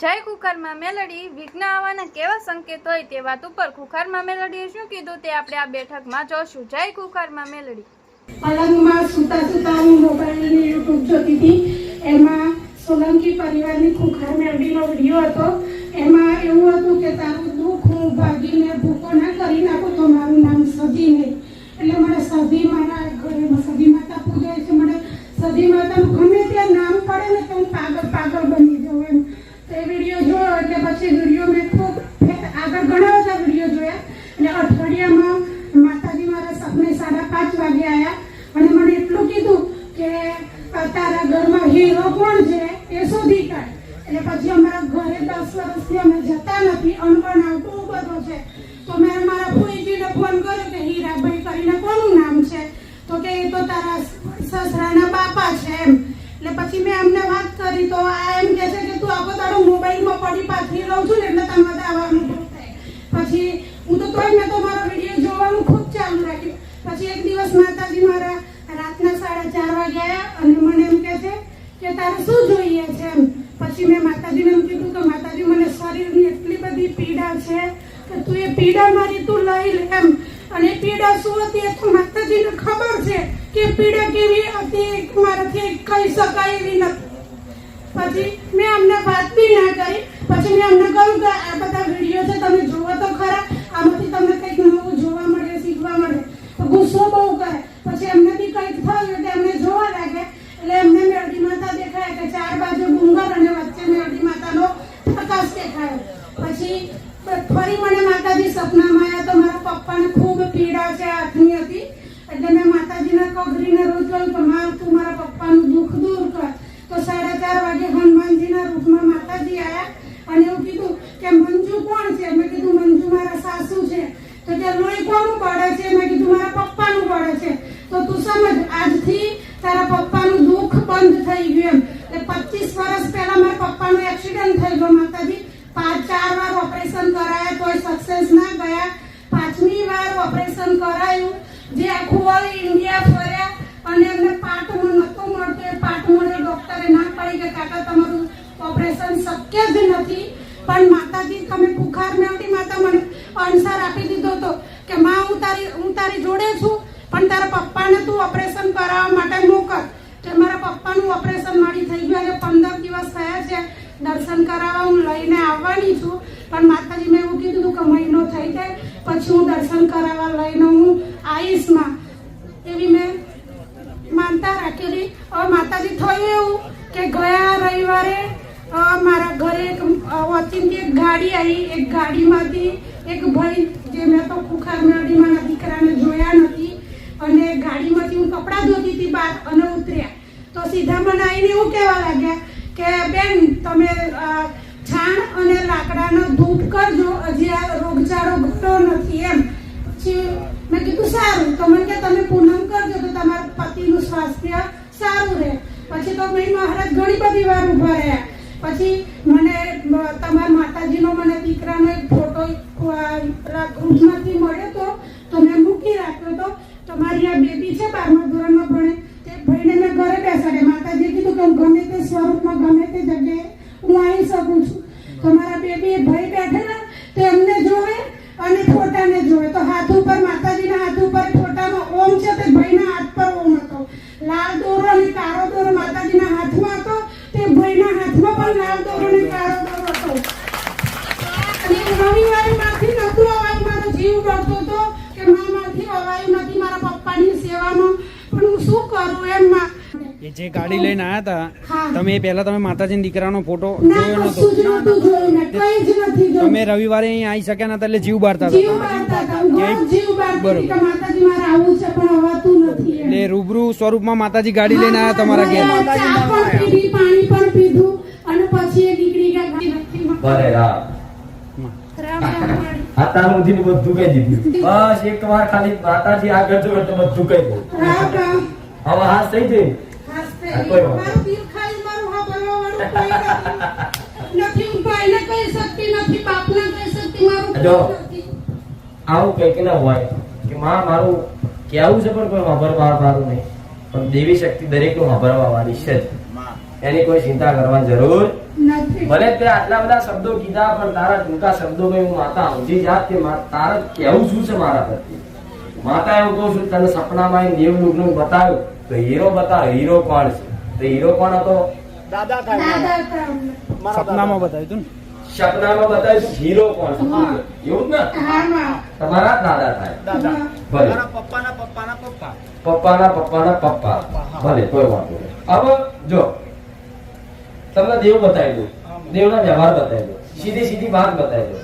જય ખુખારમાં મેલડી વિઘ્ન આવવાના કેવા સંકેત હોય તે વાત ઉપર ખુખારમાં મેલડીએ શું કીધું તે આપણે આ બેઠકમાં જોશું. જય ખુખારમાં મેલડી. પલંગમાં સુતા સુતા હું મોબાઈલની યુટ્યુબ જોતી હતી. એમાં સોલંકી પરિવારની ખુખાર મેલડીનો વિડીયો હતો. એમાં એવું હતું કે તારું દુઃખ હું ભાગીને ભૂકો ના કરી નાખું તો મારું નામ સધી નહીં. એટલે મને સધી મારા ઘરે સધી માતા પૂજાય છે. મને સધી માતાનું ગમે ત્યાં નામ પડે ને તો હું પાગલ બની જાઉં એમ. તે વિડીયો જોયો એટલે પછી વિડીયો મેં ખૂબ આગળ ઘણા બધા વિડીયો જોયા અને અઠવાડિયામાં માતાજી મારા સપને 5:30 વાગે આવ્યા અને મને એટલું કીધું કે તારા ઘરમાં હીરો કોણ છે એ શોધી કાઢ. એટલે પછી અમારા ઘરે 10 વર્ષથી અમે જતા નથી. અનપણ આવતું બધું છે તો મેં મારા ફૂઈજીને ફોન કર્યો કે હીરાભાઈ કરીને કોનું નામ છે? તો કે એ તો તારા સસરાના બાપા છે એમ. એટલે પછી મેં અમને વાત કરી તો આ એમ કહે છે કે તું આખો તારો મોબાઈલમાં પડી પાછી રહું છું ને એટલે તમારે આવવાનું થાય. પછી હું તો તોય મેં તો મારો વિડીયો જોવાનું ખૂબ ચાલુ રાખ્યું. પછી એક દિવસ માતાજી મારા રાતના 4:30 વાગે આવ્યા અને મને એમ કહે છે કે તારે શું જોઈએ છે એમ. પછી મેં માતાજીને એમ કીધું કે માતાજી મને શરીરની એટલી બધી પીડા છે કે તું એ પીડા મારી તું લઈ લે એમ. અને પીડા શું હતી એ તો માતાજીને ખબર છે કે પીડા કેવી હતી મારાથી કહી શકાય એવી નથી. પછી મેં અમને વાત બી ના કરી. પછી મેં અમને કહ્યું કે આ બધા વિડીયો છે તમે જુઓ તો ખરા, આમાંથી તમને કંઈક નવું જોવા મળે શીખવા મળે. તો ગુસ્સો બહુ કરે. પછી એમને બી કંઈક થયું એટલે એમને જોવા લાગે એટલે એમને મેલડી માતા દેખાય કે 4 બાજુ ડુંગર અને વચ્ચે મેલડી માતાનો પ્રકાશ દેખાયો. પછી ફરી મને માતાજી સપનામાં આવ્યા તો મારા પપ્પાને ખૂબ પીડા છે હાથની હતી. એટલે મેં માતાજીને કગરીને રોજ કહ્યું કે માં તું મારા પપ્પાનું દુઃખ દૂર કર. તો 4:30 વાગે હનુમાનજીના રૂપમાં માતાજી આવ્યા અને એવું કીધું કે મંજુ કોણ છે? મેં કીધું મંજુ મારા સાસુ છે. તો કે લોહી કોનું પડે છે? મેં કીધું મારા પપ્પાનું પડે છે. તો તું સમજ આજથી તારા પપ્પાનું દુઃખ બંધ થઈ ગયું એમ. એટલે 25 વર્ષ પહેલા મારા પપ્પાનો એક્સિડન્ટ થઈ ગયો માતાજી. 4 વાર ઓપરેશન કરાયા તોય સક્સેસ ના ગયા. 5મી વાર ઓપરેશન કરાયું જે આખું ઓલ ઇન્ડિયા ફર્યા અને એમને પાટમાં નહોતું મળતું. એ પાટ મળે ડોક્ટરે ના પાડી કે કાકા તમારું ઓપરેશન શક્ય જ નથી. પણ માતાજી તમે ખુખાર મેલડી માતા મને અણસાર આપી દીધો હતો કે માં હું તારી જોડે છું પણ તારા પપ્પાને તું ઓપરેશન કરાવવા માટે મોકલ. કે મારા પપ્પાનું ઓપરેશન મારી થઈ ગયું અને 15 દિવસ થયા છે. દર્શન કરાવવા હું લઈને આવવાની છું પણ માતાજી મેં એવું કીધું કે મહિનો થઈ જાય પછી હું દર્શન કરાવવા લઈને હું આવીશમાં એવી મેં માનતા રાખેલી. હવે માતાજી થયું એવું કે ગયા રવિવારે મારા ઘરે ઓચિંતી એક ગાડી આવી. એક ગાડીમાંથી એક ભાઈ જે મેં તો ખુખાર મેલડી મારા દીકરાને જોયા નથી અને ગાડીમાંથી હું કપડાં ધોતી હતી બહાર અને ઉતર્યા તો સીધા મને આવીને એવું કહેવા લાગ્યા કે બેન તમે છાણ અને લાકડાનો ધૂપ કરજો, હજી આ રોગચાળો ઘટતો નથી એમ. પછી મેં કીધું સારું. તો મને કે તમે પૂનમ કરજો તો તમારા પતિનું સ્વાસ્થ્ય સારું રહે. પછી તો મેં મહારાજ ઘણી બધી વાર ઊભા રહ્યા. પછી મને તમારા માતાજીનો મને દીકરાનો એક ફોટો પેલા ગ્રુપમાંથી મળ્યો તો મેં મૂકી રાખ્યો હતો. તો મારી આ બેબી છે 12મા ધોરણમાં ભણે તે ભાઈને મેં ઘરે બેસાડે. માતાજીએ કીધું કે હું ગમે તે સ્વરૂપમાં ગમે તે જગ્યાએ હું આવી શકું છું. તો મારા બેબી એ ભાઈ બેઠેલા તો એમને જોવે અને ફોટાને જોવે તો હાથ ઉપર માતાજીના હાથ ઉપર ફોટામાં ઓમ છે તે ભાઈના હાથ પર ઓમ હતો. લાલ દોરો અને કાળો દોરો માતાજીના હાથમાં હતો તે ભાઈના હાથમાં પણ લાલ દોરો અને કાળો દોરો હતો. અને રવિવારે માંથી નહોતું અવાય. મારો જીવ ડરતો હતો કે મારાથી અવાય નથી મારા પપ્પાની સેવામાં પણ હું શું કરું એમ. એ જે ગાડી લઈને આવ્યા હતા તમે પહેલા તમે માતાજી દીકરાનો ફોટો જોયો નતો? તમે રવિવારે અહીં આવી શક્યા નતા એટલે જીવ બારતા એટલે રૂબરૂ સ્વરૂપમાં માતાજી ગાડી લઈને આવ્યા તમારા ઘેર. પાણી પણ પીધું અને પછી એ દીકરી બધું કહી દીધું. બસ એક વાર ખાલી માતાજી આગળ જો એટલે બધું કહી દઉં. હવે હાથ થઈ જાય. આવું કઈક ના હોય કે માં મારું કેવું છે પણ કોઈ વાપરવા વાળું નહીં. પણ દેવી શક્તિ દરેક નું વાપરવા વાળી છે. એની કોઈ ચિંતા કરવાની જરૂર નથી. ભલે તે આટલા બધા શબ્દો કીધા પણ તારા ટૂંકા શબ્દોમાં હું માતા સમજી જાત કે તારે કેવું શું છે મારા પ્રત્યે. માતા એવું કહું છું તને સપનામાં દેવ નું બતાવ્યું તો હીરો બતાવ. હીરો કોણ છે? તો હીરો કોણ હતો? દાદા હતા. સપનામાં બતાવ્યું તું ને. સપનામાં બતાવ્યું તું હીરો કોણ છે એવું જ ને? હા માં. તમારા દાદા થાય. ભલે પપ્પાના પપ્પા ભલે કોઈ વાંધો નહીં. હવે જો તમને દેવ બતાવી દો, દેવના વ્યવહાર બતાવી દો, સીધી વાત બતાવી દો.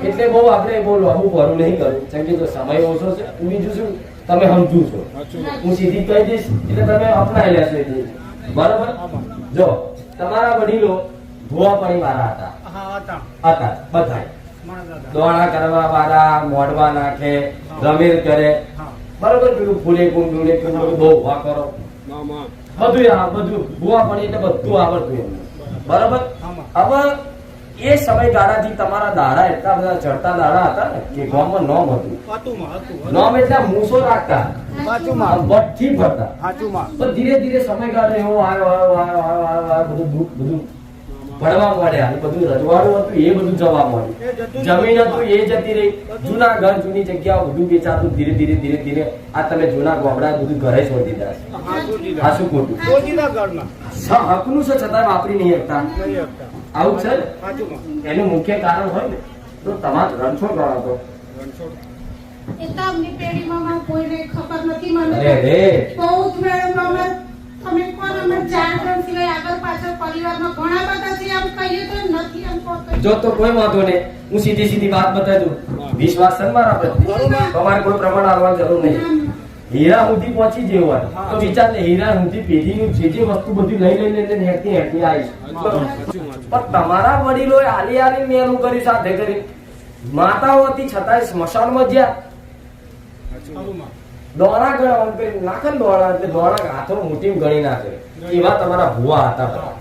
એટલે બહુ આપણે બહુ લાંબુ ભરું નહીં કરું કેમ કે જો સમય ઓછો છે. બીજું શું તમે સમજુ છો, હું સીધી કહી દઈશ એટલે તમે અપનાવી લેશો. બરાબર? જો તમારા વડીલો ભુવાપણી વાળા હતા બધા. દોણા કરવા વાળા, મોઢવા નાખે, રમેર કરે, બરોબર? પેલું ફૂલે કુંડુલે બહુ ઉભા કરો, બધું ભુવાપણી એટલે બધું આવડતું એમને. બરાબર? હવે એ સમયગાળાથી તમારા દાડા એટલા બધા ચડતા દાડા હતા ને કે ગામમાં નોમ હતું. નોમ એટલે મૂસો રાખતા, વટથી ફરતા. પણ ધીરે ધીરે સમયગાળો એવો આવ્યો, બધું ભણવા મળ્યા, બધું રજવાડું હતું એ બધું જવા મળ્યું, જમીન હતું એ જતી રહી, જૂના ઘર જૂની જગ્યાઓ બધું વેચાતું. ધીરે ધીરે આ તમે જૂના ગોબડા બધું ઘરે છોડી દીધા છે. આ શું ખોટું? હકનું છે છતાં વાપરી નહીં શકતા. આવું છે ને? એનું મુખ્ય કારણ હોય ને તો તમારે રણછોડ ગણાતો. એ તો અમની પેઢીમાં માં કોઈને ખબર નથી. મને અરે બહુ જ મેળવવામાં તમે કોણ અમે 4 જણ સિવાય આગળ પાછળ પરિવારમાં ઘણા બધા છે. આમ કહીએ તો નથી એમ કહો. જો તો કોઈ વાંધો નહીં, હું સીધી વાત બતાવી દઉં. વિશ્વાસ છે મારા પ્રત્યે, તમારે કોઈ પ્રમાણ આવવાની જરૂર નહીં. હીરા સુધી પહોંચી જેવું હોય તો વિચાર ને હીરા સુધી પેઢીનું જે વસ્તુ બધી લઈ હેરતી આવીશ. પણ તમારા વડીલો આલી મેલું કરી સાથે કરી માતાઓ હતી છતાંય સ્મશાનમાં જ્યાં દોણા ગણ નાખે ને દોણા એટલે દોણા હાથો મોટી ગણી નાખે. એવા તમારા ભુવા હતા બધા.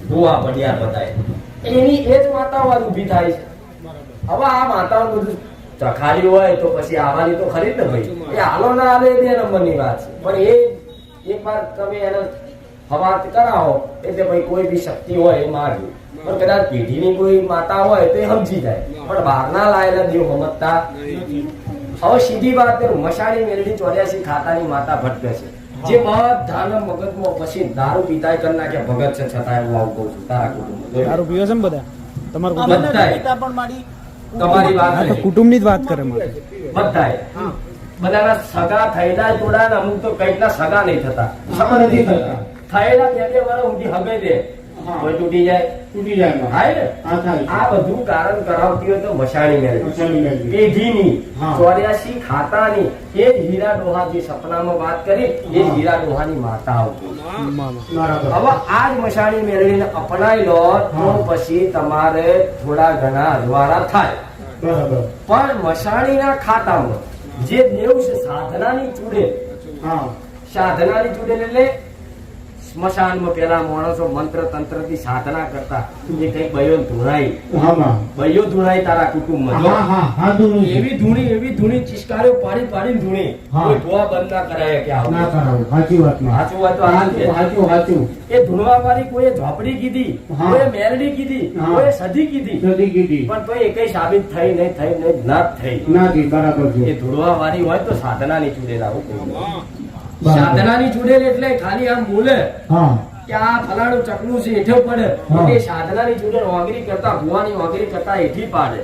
ભુવા ભડિયા બતાય એની એ જ માતાઓ ઉભી થાય છે. હવે આ માતાઓ બધું ચખાડી હોય તો પછી આવવાની તો ખરી ને ભાઈ. એ હાલો ના હાલે એ 2 નંબરની વાત છે. પણ એ એક વાર તમે એને હવા કરાવો એટલે ભાઈ કોઈ બી શક્તિ હોય એ માગ્યું. પણ કદાચ પેઢીની કોઈ માતા હોય તો એ સમજી જાય. પણ બહારના લાયેલા દેવ સમજતા. હવે સીધી વાત મશાણી મેલડી 84 ખાતાની માતા ભટકે છે. જે બધાના મગજમાં પછી દારૂ પીતાય કરી નાખ્યા ભગત છે છતાં હું આવું કહું છું તારા કુટુંબ દારૂ પીવે છે ને બધા તમારું તમારી વાત કુટુંબની જ વાત કરે મારે. બધાના સગા થયેલા જોડા અમુક તો કઈક ના સગા નહીં થતા, સગા નથી થતા. થયેલા 2 વર્ષ ઊંધી હગે દે કોઈ તૂટી જાય થાય ને. આ બધું કારણ કરાવતી હોય તો મશાણી મેળવી પેઢીની 84 ખાતાની એ હીરા ડોહા જે સપનામાં વાત કરી એ હીરા ડોહાની માતા આવતી. હવે આ જ મશાણી મેળવીને અપનાવી લો તો પછી તમારે થોડા ઘણા અજવાળા થાય. પણ મશાણીના ખાતામાં જે દેવ છે સાધનાની ચૂડેલ, સાધનાની ચૂડેલ એટલે સ્મશાનમાં પેલા માણસો મંત્ર તંત્ર થી સાધના કરતા. એ કઈ બયો ધૂણાઈ તારા કુટુંબમાં એવી ધૂણી ચિસ્કારીઓ પાડી ધૂણી કોઈ ધોવા બંધ ના કરાય કે સાચું. એ ધૂણવા વાળી કોઈ ઝોપડી કીધી, કોઈ મેરડી કીધી, કોઈ સધી કીધી, પણ તો એ કઈ સાબિત થઈ નહીં ના થઈ. એ ધૂણવા વાળી હોય તો સાધનાની ચૂડેલ. આવું સાધનાની ચૂડેલ એટલે ખાલી આમ બોલે કે આ ફલાણું ચકલું છે હેઠો પડે એ સાધનાની ચૂડેલ ઓગરી કરતા ભુવાની ઓગરી કરતા હેઠી પાડે.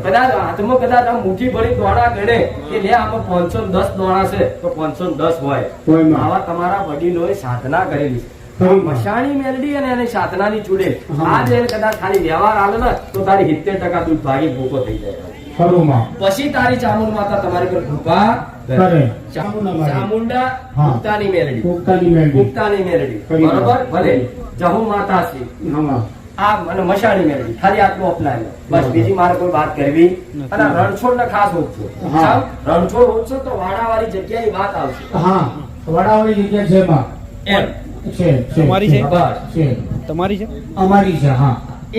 કદાચ હાથમાં કદાચ આમ મુઠ્ઠી ભરી દોણા ગણે કે લે આમાં 510 દોણા છે તો 510 હોય. આવા તમારા વડીલોએ સાધના કરેલી છે. મશાણી મેલડી અને એની સાધનાની ચૂડેલ આ જે કદાચ ખાલી વ્યવહાર આવે ને તો તારી 70% દૂધ ભાગી ભૂકો થઈ જાય. પછી તારી ચામુંડ માતા તમારી પર કૃપા કરે. ચામુંડા ગુપ્તાની મેલડી બરોબર. ભલે જહુ માતા છે આ મને મશાણી મેળવી ખાલી આટલું અપનાવી બસ. બીજી મારે કોઈ વાત કરવી. અને રણછોડ ને ખાસ ઓછો રણછોડ ઓછો તો વાડાવાળી જગ્યાની વાત આવશે. વાડાવાળી જગ્યા છે એમ તમારી છે તમારી છે અમારી છે.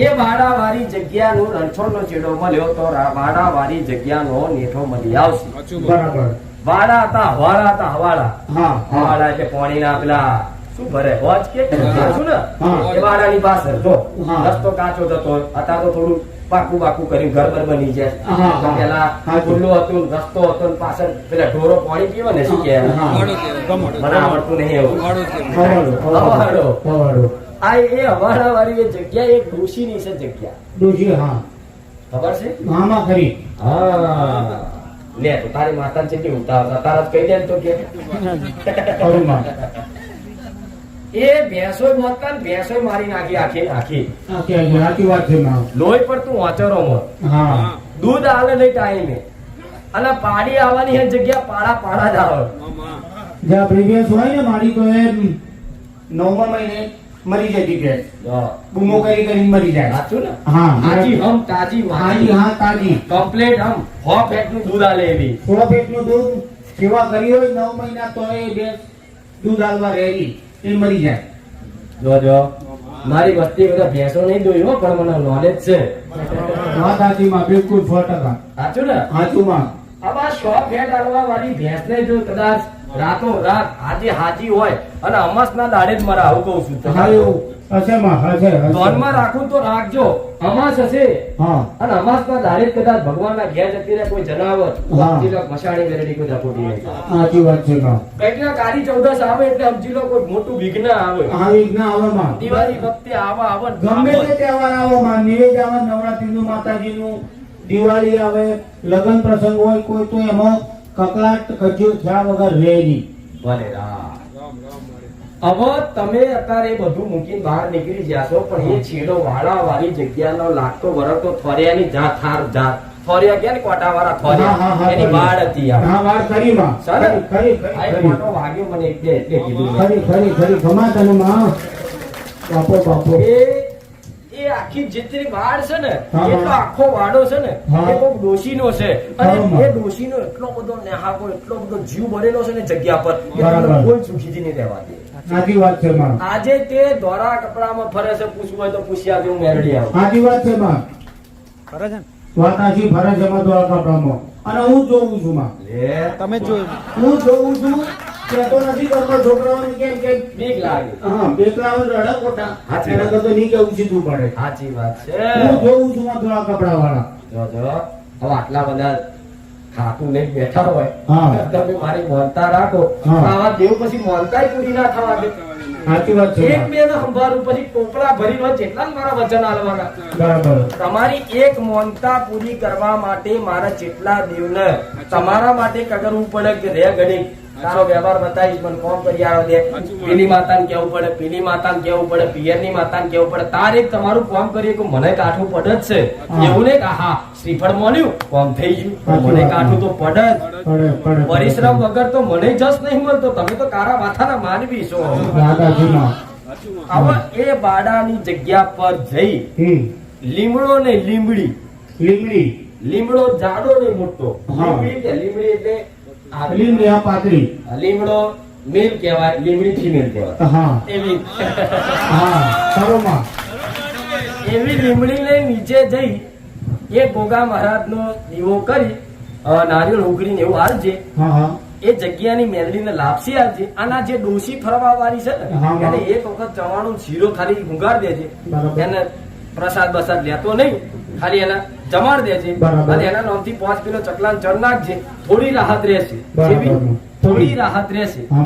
એ વાડાવાળી જગ્યાનો રણછોડનો ચેડો મળ્યો તો વાડાવાળી જગ્યાનો નેઠો મળી આવશે. બરાબર. વાડા હતા હવાડા એટલે પાણીના પેલા શું ભરે હોજ કે શું ને હા. એ વાડાની પાછળ જો હા. રસ્તો કાચો થતો હોય અત્યારે તો થોડું પાકું બાકું કરી ઘર બર બની જાય હા, તો હા. પેલા હા. ખુલ્લું હતું રસ્તો હતો ને પાછળ પેલા ઢોરો પાણી પીવે ને શું કે હા. મને આવડતું નહીં એવું ફવાડો. ફવાડો. આ એ અવાડા વાળી એ જગ્યા એક ડોશીની છે જગ્યા ડોશી, હા. ખબર છે મામા ખરી. હા લે તો તારી માતા છે કે ઉતાવળ તારા જ કહી દે ને તો કે ખરું માં. એ ભેંસો મોતા ને ભેંસો મારી નાખી આખી આખી સાચી વાત છે માં. લોહી પર તું વાંચરો હા. દૂધ આલે નહીં ટાઈમે અને પાડી આવવાની એ જગ્યા પાડા જ આવે જ્યાં પ્રીવિયસ હોય ને મારી તો એ 9મા મહિને મરી જતી કે હા. બૂમો કરી મરી જાય. સાચું ને હા. હાજી હમ તાજી હાજી, હા, તાજી. કમ્પ્લેટ હમ હો પેટ નું દૂધ આલે એવી 16 પેટનું દૂધ સેવા કરી હોય 9 મહિના તો એ બે દૂધ આલવા રહેલી એ મરી જાય. જોજો મારી વસ્તી બધા ભેંસો નહીં દોઈ હો પણ મને નોલેજ છે વાત સાચી માં, બિલકુલ 100%. સાચું ને સાચું માં. આવા 100 ફેટ આલવા વાળી ભેંસને જો કદાચ રાતો રાત આજે હાજી હોય અને અમાસના દાડે જ મારે આવું કહું છું હા, તમારે એવું હશે માં, હશે. ધ્યાનમાં રાખું તો રાખજો અમાસ હશે હા. અને અમાસના દાડે જ કદાચ ભગવાનના ઘેર જતી રહે કોઈ જનાવર હા. સમજી લો મશાણી વેરડી કોઈ ધપોટી નહીં સાચી વાત છે માં. કંઈક ના કાળી ચૌદસ આવે એટલે સમજી લો કોઈ મોટું વિઘ્ન આવે હા, વિઘ્ન આવે માં. દિવાળી વખતે આવે ગમે તે તહેવાર આવો માં, નિવેદ આવે, નવરાત્રીનું, માતાજીનું, દિવાળી આવે, લગ્ન પ્રસંગ હોય કોઈ તો એમાં કકળાટ કજ્યો થયા વગર રહે નહીં. ભલે રામ. હવે તમે અત્યારે એ બધું મૂકીને બહાર નીકળી ગયા છો પણ એ છેડો વાળા વાળી જગ્યાનો લાગતો વરતો ફર્યાની જાત થાર જાત ફર્યા કે કોટા વાળા હા, હા, ફર્યા હા, એની ખરી. વાડ હતી આ. હા, વાત ખરી માં. સરસ. ખરી, આ એક ખરી, મોટો વાગ્યો મને એટલે કીધું મેં. ખરી. ગમા તને માં. બાપો. એ આખી જેટલી વાડ છે ને હા, એટલો હા. આખો વાડો છે ને હા. એ કોક ડોશીનો છે હા, અને હા. એ ડોશીનો એટલો બધો નેહાકો એટલો બધો જીવ ભરેલો છે ને જગ્યા પર કે બરાબર. તમને કોઈ સુખીથી નહીં રહેવા દે સાચી વાત છે માં. આજે તે દોરા કપડામાં ફરે છે પૂછવું હોય તો પૂછી આવજો હું મેળવી આવું સાચી વાત છે માં. ખરે છે ને? વાત સાચી, ફરજ એમાં દોડા કપડામાં. અને હું જોઉં છું માં. લે તમે જ જોયું હું જોઉં છું કહેતો નથી કરતો છોકરાઓને કેમ કે બીક લાગે હા, બેકરાઓ રડા ખોટા. સાચી એના વાત. કરતા નહીં કેવું સીધું પડે. સાચી વાત છે હું જોઉં છું આ દોડા કપડા વાળા. જો હવે આટલા બધા ખાતું લઈને બેઠા હોય હા. તમે મારી મોનતા રાખો હા. આવા દેવ પછી મોનતાય પૂરી ના થવા દે સાચી વાત છે એક માં. બે ને સંભાળું પછી ટોપલા ભરી હોય જેટલા જ મારા વચન આલવાના બરાબર. તમારી એક મોનતા પૂરી કરવા માટે મારા જેટલા દેવને તમારા માટે કગરવું પડે કે રે ઘડી તારો વ્યવહાર બતાવીશ મને કોમ કરી આવે દે પેલી માતાને કેવું પડે પેલી માતાને કેવું પડે પિયરની માતાને કેવું પડે તારે એક તમારું કોમ કરીએ કે મને કાઠું પડે જ છે હા. એવું નહીં કે હા શ્રીફળ મળ્યું કોમ થઈ ગયું સાચી મને વાત. કાઠું તો પડે જ પડે. પરિશ્રમ વગર તો મને જસ નહીં મળતો તમે તો કારા માથાના માનવી છો દાદાજી માં. હવે એ બાડાની જગ્યા પર જઈ લીમડો ને લીમડી લીમડી. લીમડો જાડો ને મોટો હા. લીમડી એટલે આ લીમડી આ પાતળી. લીમડો મેલ કહેવાય લીમડી ફિમેલ કહેવાય હા. એવી હા. ખરું માં. એવી લીમડીને નીચે જઈ એ ગોગા મહારાજનો દીવો કરી નારિયેળ ઉઘડીને એવું હાલજે હા, હા. એ જગ્યાની મેલડીને લાપસી આવજે અને આ જે ડોશી ફરવા વાળી છે ને હા, હા. એને એક વખત ચવાણું શીરો ખાલી ગુંગાર દેજે બરાબર. એને પ્રસાદ બસાદ લેતો નહીં ખાલી એના જમાડ દેજે બરાબર. અને એના નામથી 5 કિલો ચકલાન ચડ નાખજે થોડી રાહત રહેશે બરાબર. જેવી થોડી રાહત રહેશે હા.